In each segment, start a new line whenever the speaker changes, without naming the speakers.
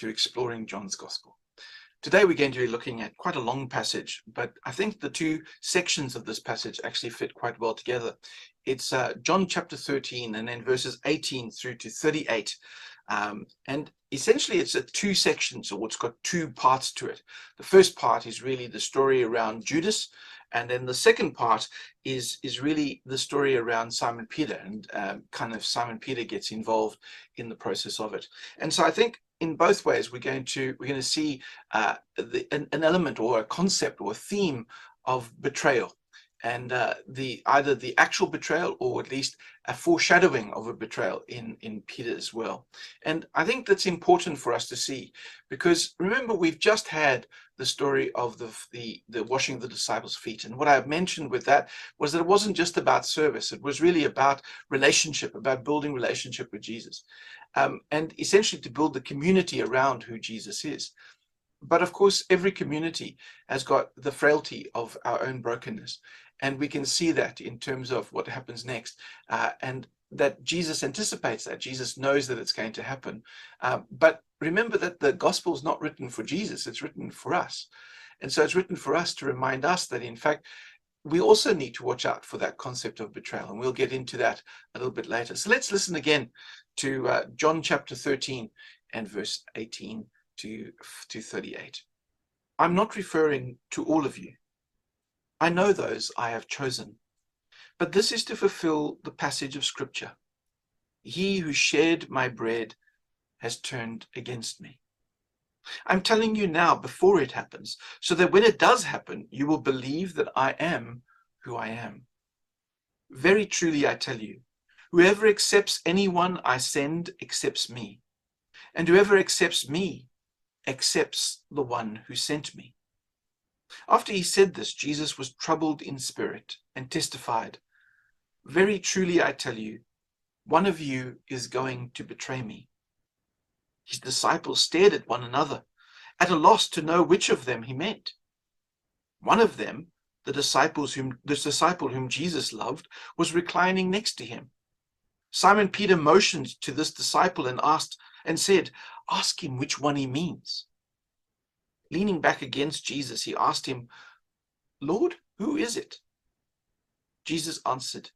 to Exploring John's Gospel. Today we're going to be looking at quite a long passage, but I think the two sections of this passage actually fit quite well together. It's John chapter 13 and then verses 18 through to 38. And essentially it's two sections, or it's got two parts to it. The first part is really the story around Judas, and then the second part is really the story around Simon Peter, and kind of Simon Peter gets involved in the process of it. And so I think in both ways we're going to see an element or a concept or a theme of betrayal, and either the actual betrayal or at least a foreshadowing of a betrayal in Peter as well. And I think that's important for us to see, because remember, we've just had the story of the washing of the disciples' feet, and what I mentioned with that was that it wasn't just about service. It was really about relationship, about building relationship with Jesus, and essentially to build the community around who Jesus is. But of course, every community has got the frailty of our own brokenness. And we can see that in terms of what happens next. And that Jesus anticipates that. Jesus knows that it's going to happen. But remember that the gospel is not written for Jesus. It's written for us. And so it's written for us to remind us that, in fact, we also need to watch out for that concept of betrayal. And we'll get into that a little bit later. So let's listen again to John chapter 13 and verse 18 to 38. I'm not referring to all of you. I know those I have chosen, but this is to fulfill the passage of Scripture. He who shared my bread has turned against me. I'm telling you now before it happens, so that when it does happen, you will believe that I am who I am. Very truly I tell you, whoever accepts anyone I send accepts me, and whoever accepts me accepts the one who sent me. After he said this, Jesus was troubled in spirit and testified, very truly I tell you, one of you is going to betray me. His disciples stared at one another, at a loss to know which of them he meant. One of them, the disciple whom Jesus loved, was reclining next to him. Simon Peter motioned to this disciple and said, ask him which one he means. Leaning back against Jesus, he asked him, Lord, who is it? Jesus answered,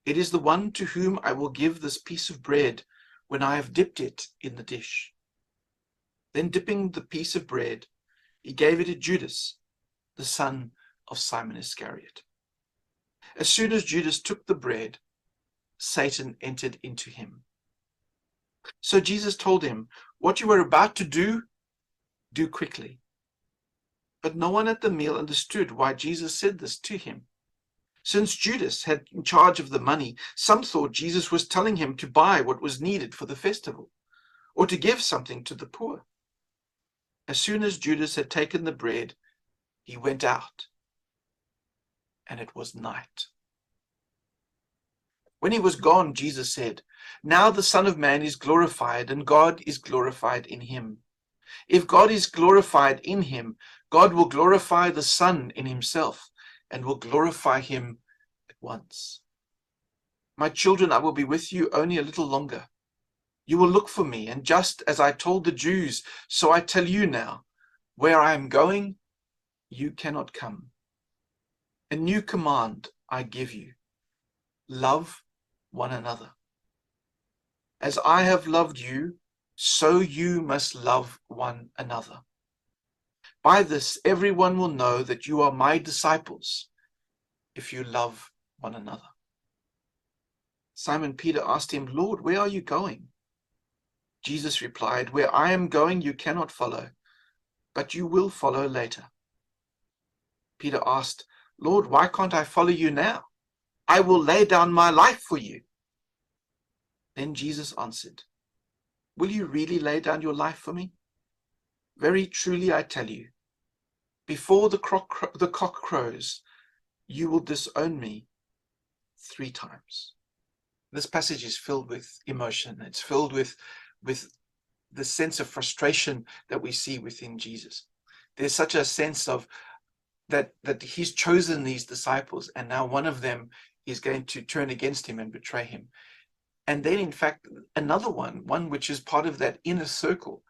it is the one to whom I will give this piece of bread when I have dipped it in the dish. Then dipping the piece of bread, he gave it to Judas, the son of Simon Iscariot. As soon as Judas took the bread, Satan entered into him. So Jesus told him, what you are about to do, do quickly. But no one at the meal understood why Jesus said this to him. Since Judas had charge of the money, some thought Jesus was telling him to buy what was needed for the festival, or to give something to the poor. As soon as Judas had taken the bread, he went out, and it was night. When he was gone, Jesus said, now the Son of Man is glorified, and God is glorified in him. If God is glorified in him, God will glorify the Son in himself, and will glorify him at once. My children, I will be with you only a little longer. You will look for me, and just as I told the Jews, so I tell you now, where I am going, you cannot come. A new command I give you, love one another. As I have loved you, so you must love one another. By this, everyone will know that you are my disciples, if you love one another. Simon Peter asked him, Lord, where are you going? Jesus replied, where I am going, you cannot follow, but you will follow later. Peter asked, Lord, why can't I follow you now? I will lay down my life for you. Then Jesus answered, will you really lay down your life for me? Very truly I tell you, before the cock crows, you will disown me 3 times. This passage is filled with emotion. It's filled with the sense of frustration that we see within Jesus. There's such a sense of that he's chosen these disciples, and now one of them is going to turn against him and betray him. And then, in fact, another one which is part of that inner circle,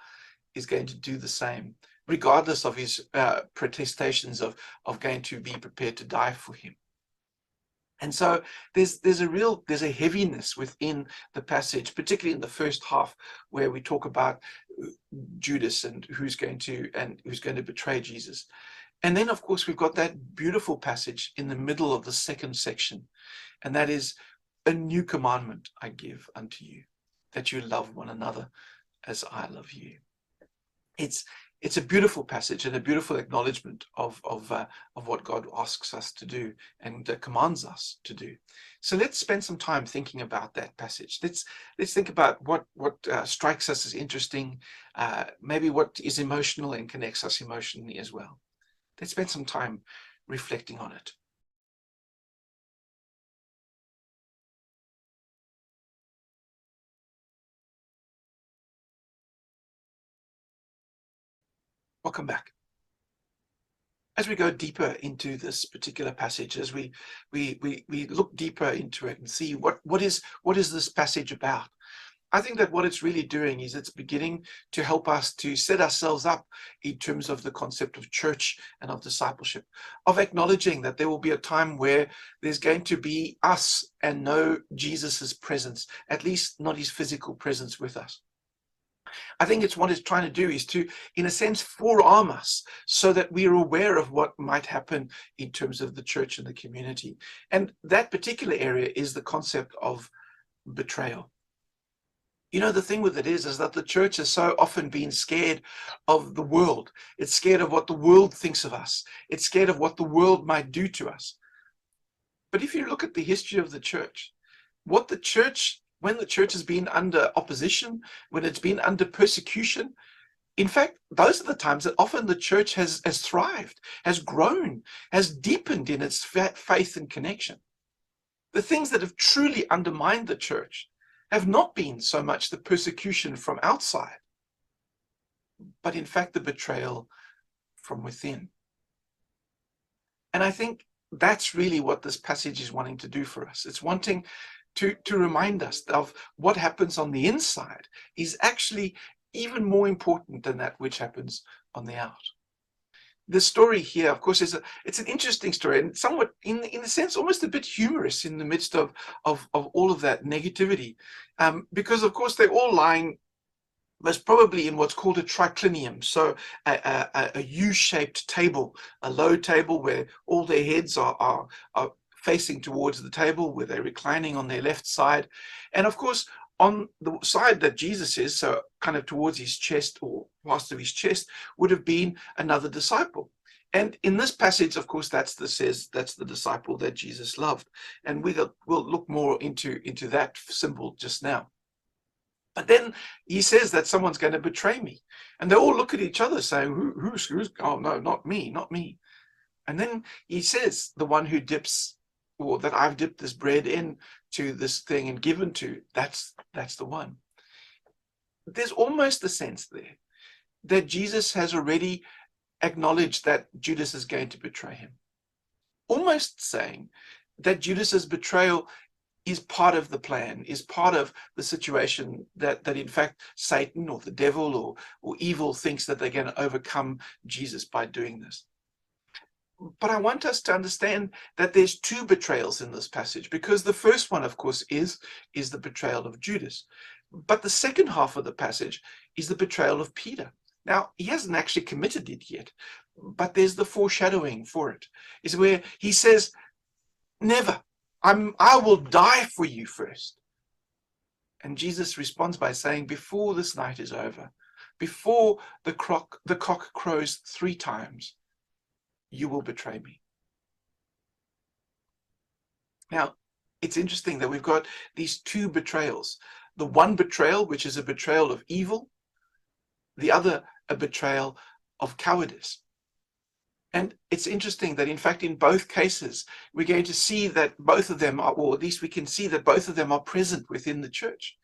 is going to do the same, regardless of his protestations of going to be prepared to die for him. And so there's a heaviness within the passage, particularly in the first half, where we talk about Judas and who's going to betray Jesus. And then, of course, we've got that beautiful passage in the middle of the second section, and that is, a new commandment I give unto you, that you love one another as I love you. It's a beautiful passage and a beautiful acknowledgement of what God asks us to do and commands us to do. So let's spend some time thinking about that passage. Let's think about what strikes us as interesting, maybe what is emotional and connects us emotionally as well. Let's spend some time reflecting on it. Welcome back. As we go deeper into this particular passage, as we look deeper into it and see what is this passage about, I think that what it's really doing is it's beginning to help us to set ourselves up in terms of the concept of church and of discipleship, of acknowledging that there will be a time where there's going to be us and no Jesus's presence, at least not his physical presence with us. I think it's what it's trying to do is to, in a sense, forearm us so that we are aware of what might happen in terms of the church and the community. And that particular area is the concept of betrayal. You know, the thing with it is that the church has so often been scared of the world. It's scared of what the world thinks of us. It's scared of what the world might do to us. But if you look at the history of the church, when the church has been under opposition, when it's been under persecution, in fact, those are the times that often the church has thrived, has grown, has deepened in its faith and connection. The things that have truly undermined the church have not been so much the persecution from outside, but in fact the betrayal from within. And I think that's really what this passage is wanting to do for us. It's wanting to remind us of what happens on the inside is actually even more important than that which happens on the out. The story here, of course, it's an interesting story and somewhat, in a sense, almost a bit humorous in the midst of all of that negativity, because, of course, they're all lying most probably in what's called a triclinium, so a U-shaped table, a low table where all their heads are facing towards the table, where they're reclining on their left side. And of course, on the side that Jesus is, so kind of towards his chest or past of his chest, would have been another disciple. And in this passage, of course, that's the disciple that Jesus loved. And we'll look more into that symbol just now. But then he says that someone's going to betray me. And they all look at each other saying, who's, oh no, not me, not me. And then he says, the one who dips, or that I've dipped this bread into this thing and given to, that's the one. There's almost a sense there that Jesus has already acknowledged that Judas is going to betray him. Almost saying that Judas's betrayal is part of the plan, is part of the situation that in fact Satan or the devil or evil thinks that they're going to overcome Jesus by doing this. But I want us to understand that there's two betrayals in this passage, because the first one, of course, is the betrayal of Judas. But the second half of the passage is the betrayal of Peter. Now, he hasn't actually committed it yet, but there's the foreshadowing for it, is where he says, never, I will die for you first. And Jesus responds by saying, before this night is over, before the cock crows 3 times, you will betray me. Now, it's interesting that we've got these two betrayals. The one betrayal, which is a betrayal of evil, the other, a betrayal of cowardice. And it's interesting that, in fact, in both cases, we're going to see that both of them are, or at least we can see that both of them are present within the church,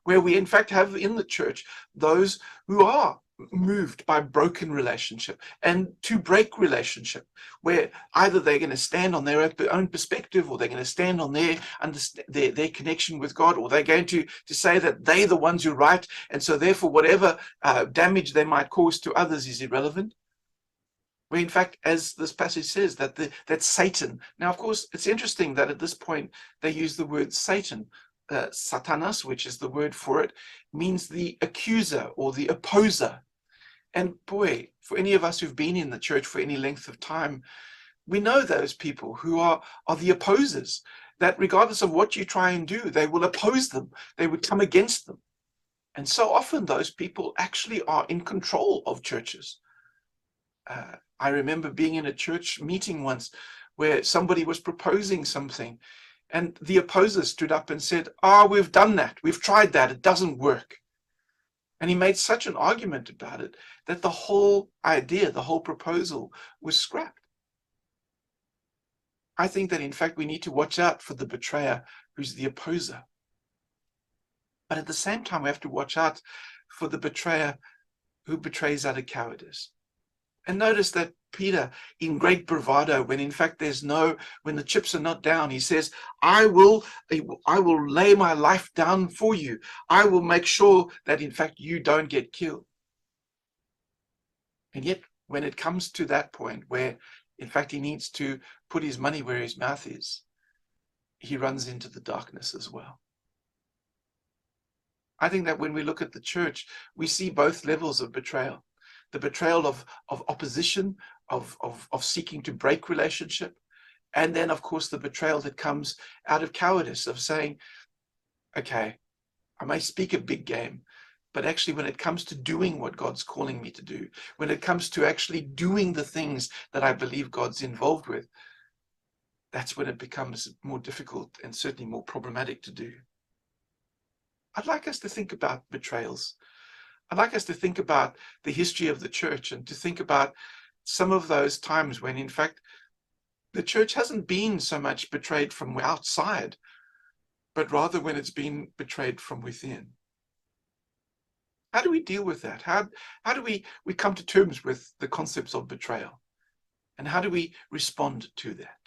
where we, in fact, have in the church those who are moved by broken relationship and to break relationship, where either they're going to stand on their own perspective, or they're going to stand on their connection with God, or they're going to say that they're the ones who are right, and so therefore whatever damage they might cause to others is irrelevant. Where in fact, as this passage says, that Satan. Now, of course, it's interesting that at this point they use the word Satan. Satanas, which is the word for it, means the accuser or the opposer. And boy, for any of us who've been in the church for any length of time, we know those people who are the opposers, that regardless of what you try and do, they will oppose them. They would come against them. And so often those people actually are in control of churches. I remember being in a church meeting once where somebody was proposing something, and the opposer stood up and said, we've done that. We've tried that. It doesn't work. And he made such an argument about it that the whole idea, the whole proposal was scrapped. I think that in fact we need to watch out for the betrayer who's the opposer. But at the same time, we have to watch out for the betrayer who betrays out of cowardice. And notice that Peter, in great bravado, when in fact when the chips are not down, he says, I will lay my life down for you. I will make sure that in fact you don't get killed. And yet, when it comes to that point where in fact he needs to put his money where his mouth is, he runs into the darkness as well. I think that when we look at the church, we see both levels of betrayal. The betrayal of opposition, of seeking to break relationship, and then of course the betrayal that comes out of cowardice, of saying, okay, I may speak a big game, but actually when it comes to doing what God's calling me to do, when it comes to actually doing the things that I believe God's involved with, that's when it becomes more difficult and certainly more problematic to do. I'd like us to think about betrayals. I'd like us to think about the history of the church and to think about some of those times when, in fact, the church hasn't been so much betrayed from outside, but rather when it's been betrayed from within. How do we deal with that? How do we come to terms with the concepts of betrayal? And how do we respond to that?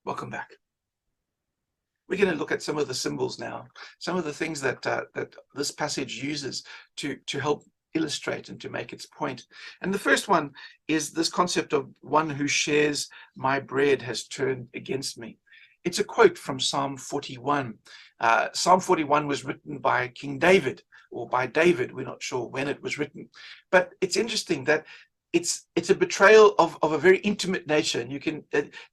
Welcome back. We're going to look at some of the symbols now, some of the things that this passage uses to help illustrate and to make its point. And the first one is this concept of one who shares my bread has turned against me. It's a quote from Psalm 41. Psalm 41 was written by King David, or by David. We're not sure when it was written. But it's interesting that it's a betrayal of a very intimate nature. And you can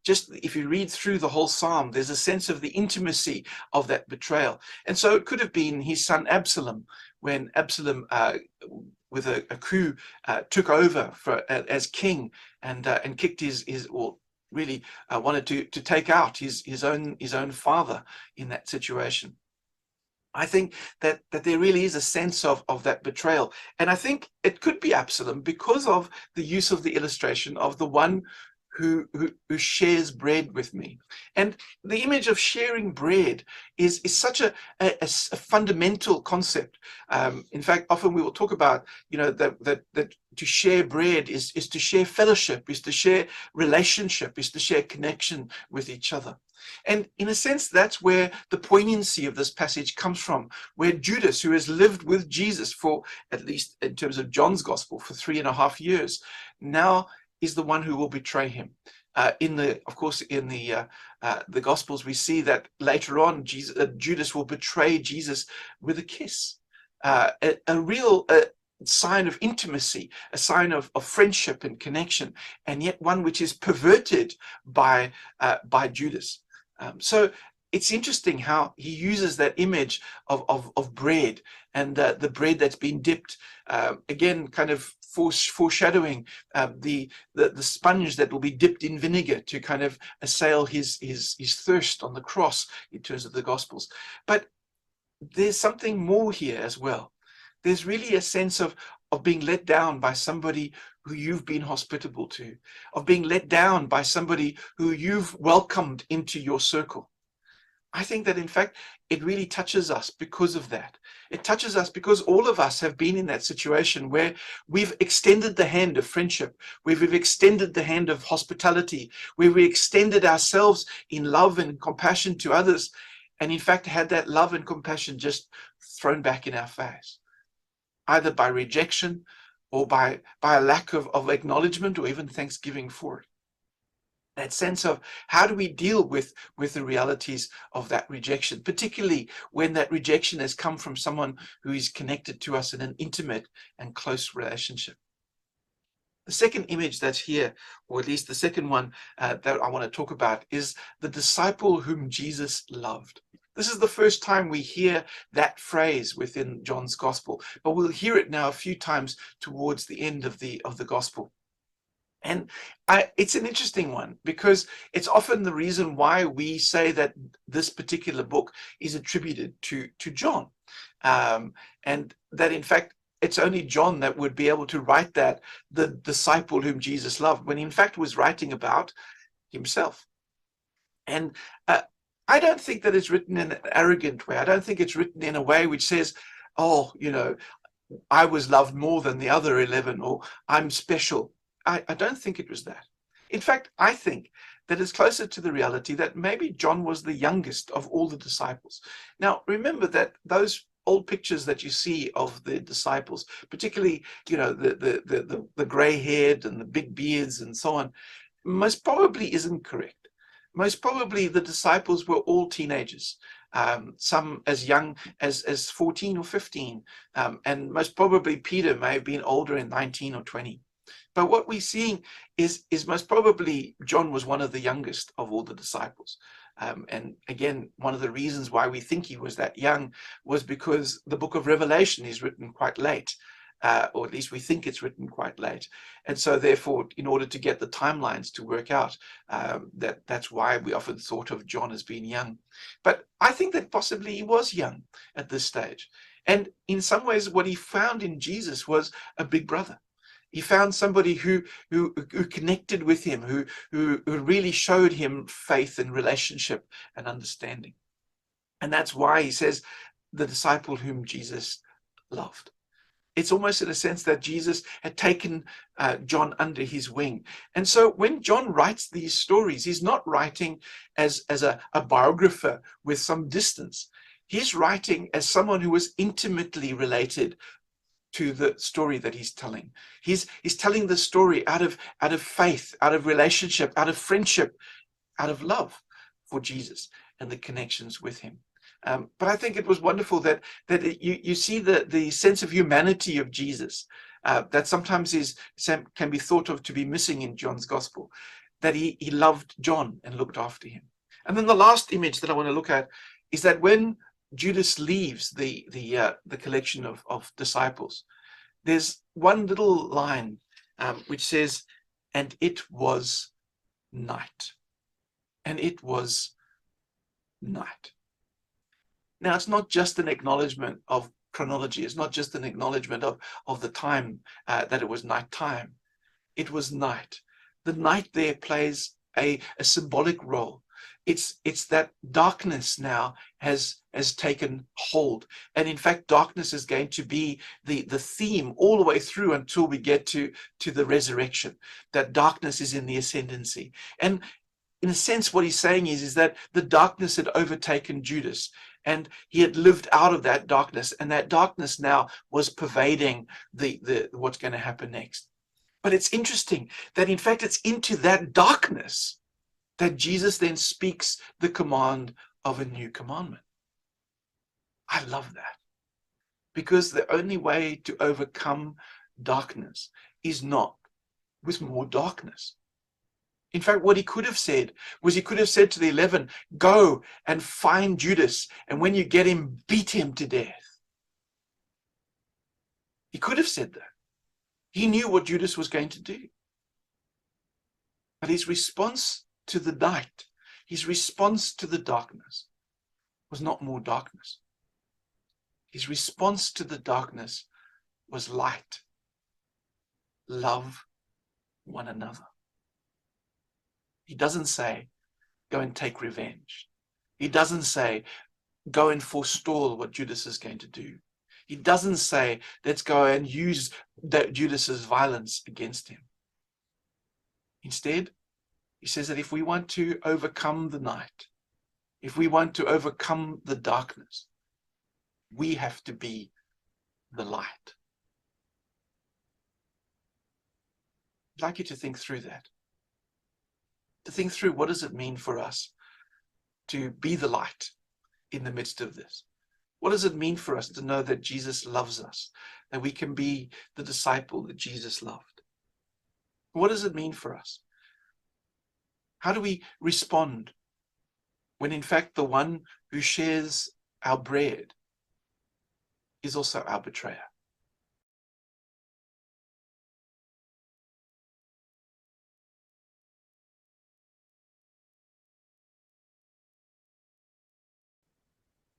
just, if you read through the whole psalm, there's a sense of the intimacy of that betrayal. And so it could have been his son Absalom, when Absalom, with a coup, took over as king and kicked his or really wanted to take out his own father in that situation. I think that there really is a sense of that betrayal. And I think it could be Absalom because of the use of the illustration of the one who shares bread with me. And the image of sharing bread is such a fundamental concept. In fact, often we will talk about, that to share bread is to share fellowship, is to share relationship, is to share connection with each other. And in a sense, that's where the poignancy of this passage comes from, where Judas, who has lived with Jesus for, at least in terms of John's gospel, for 3.5 years, now is the one who will betray him. In the Gospels, we see that later on, Judas will betray Jesus with a kiss, a real sign of intimacy, a sign of friendship and connection, and yet one which is perverted by Judas. So it's interesting how he uses that image of bread and the bread that's been dipped, again, kind of foreshadowing the sponge that will be dipped in vinegar to kind of assail his thirst on the cross in terms of the Gospels. But there's something more here as well. There's really a sense of being let down by somebody who you've been hospitable to, of being let down by somebody who you've welcomed into your circle. I think that in fact, it really touches us because of that. It touches us because all of us have been in that situation where we've extended the hand of friendship, where we've extended the hand of hospitality, where we extended ourselves in love and compassion to others, and in fact had that love and compassion just thrown back in our face, either by rejection or by a lack of acknowledgement or even thanksgiving for it. That sense of how do we deal with the realities of that rejection, particularly when that rejection has come from someone who is connected to us in an intimate and close relationship. The second image that's here, or at least the second one that I want to talk about, is the disciple whom Jesus loved. This is the first time we hear that phrase within John's gospel, but we'll hear it now a few times towards the end of the gospel. And it's an interesting one because it's often the reason why we say that this particular book is attributed to John, and that in fact it's only John that would be able to write that, the disciple whom Jesus loved, when he in fact was writing about himself. And I don't think that it's written in an arrogant way. I don't think it's written in a way which says, oh, I was loved more than the other 11, or I'm special. I don't think it was that. In fact, I think that it's closer to the reality that maybe John was the youngest of all the disciples. Now, remember that those old pictures that you see of the disciples, particularly, the gray-haired and the big beards and so on, most probably isn't correct. Most probably the disciples were all teenagers, some as young as 14 or 15, and most probably Peter may have been older in 19 or 20. But what we're seeing is most probably John was one of the youngest of all the disciples. And again, one of the reasons why we think he was that young was because the book of Revelation is written quite late, or at least we think it's written quite late. And so therefore, in order to get the timelines to work out, that's why we often thought of John as being young. But I think that possibly he was young at this stage. And in some ways, what he found in Jesus was a big brother. He found somebody who connected with him, who really showed him faith and relationship and understanding. And that's why he says, the disciple whom Jesus loved. It's almost in a sense that Jesus had taken John under his wing. And so when John writes these stories, he's not writing as a biographer with some distance. He's writing as someone who was intimately related to the story that he's telling. He's telling the story out of faith, out of relationship, out of friendship, out of love for Jesus and the connections with him. But I think it was wonderful that you see the sense of humanity of Jesus that sometimes can be thought of to be missing in John's gospel, that he loved John and looked after him. And then the last image that I want to look at is that when Judas leaves the collection of disciples, there's one little line which says, and it was night. And it was night. Now, it's not just an acknowledgement of chronology. It's not just an acknowledgement of the time that it was nighttime. It was night. The night there plays a symbolic role. It's that darkness now has taken hold, and in fact darkness is going to be the theme all the way through until we get to the resurrection. That darkness is in the ascendancy, and in a sense what he's saying is that the darkness had overtaken Judas, and he had lived out of that darkness, and that darkness now was pervading the what's going to happen next. But it's interesting that in fact it's into that darkness that Jesus then speaks the command of a new commandment. I love that, because the only way to overcome darkness is not with more darkness. In fact, what he could have said was, he could have said to the 11, go and find Judas, and when you get him, beat him to death. He could have said that. He knew what Judas was going to do. But his response to the night, his response to the darkness, was not more darkness. His response to the darkness was light, love, one another. He doesn't say, go and take revenge. He doesn't say, go and forestall what Judas is going to do. He doesn't say, let's go and use Judas's violence against him. Instead, he says that if we want to overcome the night, if we want to overcome the darkness, we have to be the light. I'd like you to think through that. To think through, what does it mean for us to be the light in the midst of this? What does it mean for us to know that Jesus loves us, that we can be the disciple that Jesus loved? What does it mean for us? How do we respond when in fact the one who shares our bread is also our betrayer?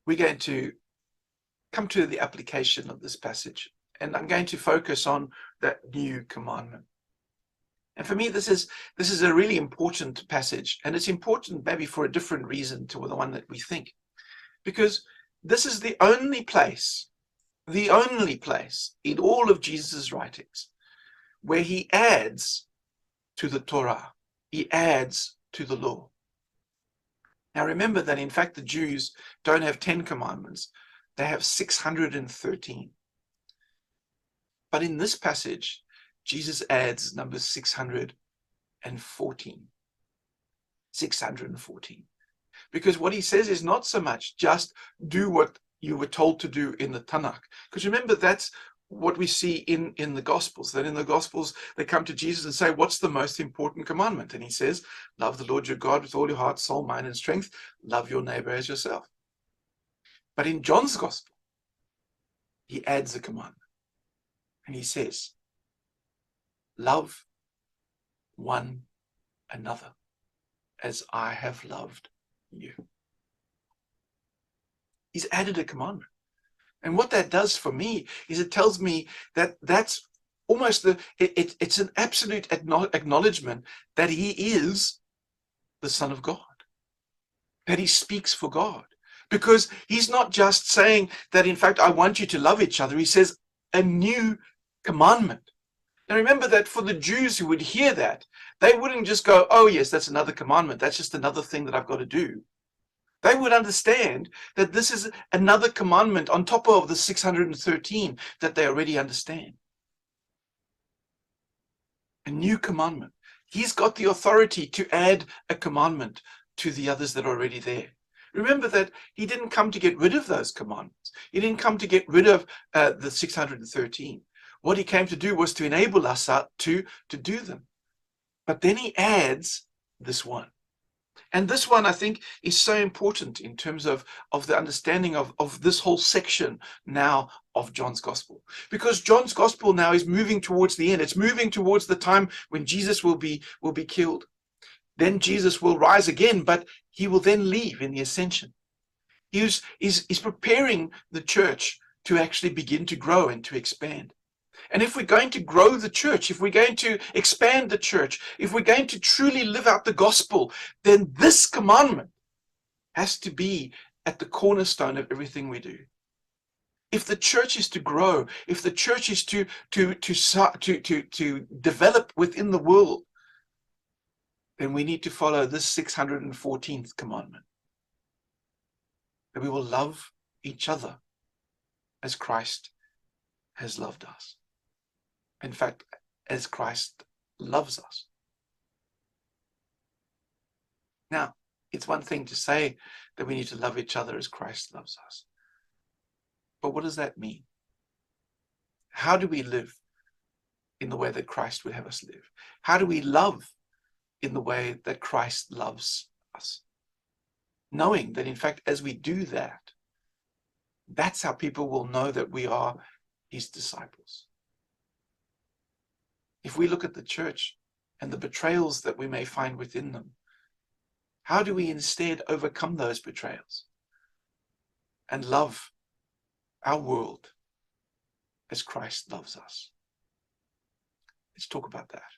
We're going to come to the application of this passage, and I'm going to focus on that new commandment. And for me, this is a really important passage, and it's important maybe for a different reason to the one that we think, because this is the only place in all of Jesus' writings where he adds to the Torah, he adds to the law. Now remember that in fact the Jews don't have 10 commandments, they have 613. But in this passage, Jesus adds number 614. 614. Because what he says is not so much just do what you were told to do in the Tanakh. Because remember, that's what we see in the Gospels, that in the Gospels they come to Jesus and say, what's the most important commandment? And he says, love the Lord your God with all your heart, soul, mind, and strength. Love your neighbor as yourself. But in John's Gospel, he adds a commandment. And he says, love one another as I have loved you. He's added a commandment. And what that does for me is it tells me that that's almost it's an absolute acknowledgement that he is the Son of God, that he speaks for God. Because he's not just saying that, in fact, I want you to love each other. He says a new commandment. Now remember that for the Jews who would hear that, they wouldn't just go, oh yes, that's another commandment. That's just another thing that I've got to do. They would understand that this is another commandment on top of the 613 that they already understand. A new commandment. He's got the authority to add a commandment to the others that are already there. Remember that he didn't come to get rid of those commandments. He didn't come to get rid of the 613. What he came to do was to enable us to do them. But then he adds this one. And this one, I think, is so important in terms of the understanding of this whole section now of John's Gospel. Because John's Gospel now is moving towards the end. It's moving towards the time when Jesus will be killed. Then Jesus will rise again, but he will then leave in the ascension. He's preparing the church to actually begin to grow and to expand. And if we're going to grow the church, if we're going to expand the church, if we're going to truly live out the gospel, then this commandment has to be at the cornerstone of everything we do. If the church is to grow, if the church is to develop within the world, then we need to follow this 614th commandment. That we will love each other as Christ has loved us. In fact, as Christ loves us. Now, it's one thing to say that we need to love each other as Christ loves us. But what does that mean? How do we live in the way that Christ would have us live? How do we love in the way that Christ loves us? Knowing that, in fact, as we do that, that's how people will know that we are his disciples. If we look at the church and the betrayals that we may find within them, how do we instead overcome those betrayals and love our world as Christ loves us? Let's talk about that.